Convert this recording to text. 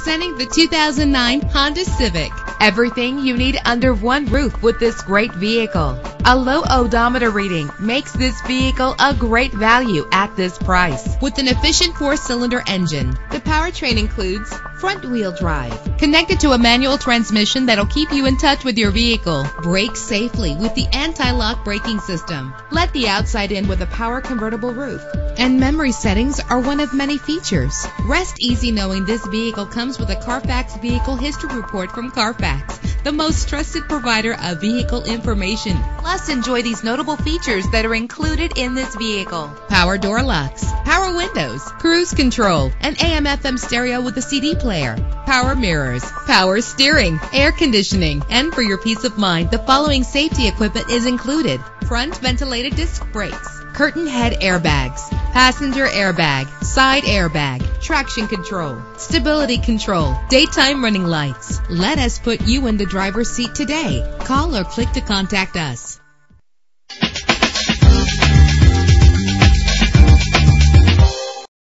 Presenting the 2009 Honda Civic. Everything you need under one roof with this great vehicle. A low odometer reading makes this vehicle a great value at this price. With an efficient 4-cylinder engine, the powertrain includes front-wheel drive, connected to a manual transmission that'll keep you in touch with your vehicle. Brake safely with the anti-lock braking system. Let the outside in with a power convertible roof. And memory settings are one of many features. Rest easy knowing this vehicle comes with a Carfax Vehicle History Report from Carfax, the most trusted provider of vehicle information. Plus, enjoy these notable features that are included in this vehicle: power door locks, power windows, cruise control, an AM/FM stereo with a CD player, power mirrors, power steering, air conditioning. And for your peace of mind, the following safety equipment is included: front ventilated disc brakes, curtain head airbags, passenger airbag, side airbag, traction control, stability control, daytime running lights. Let us put you in the driver's seat today. Call or click to contact us.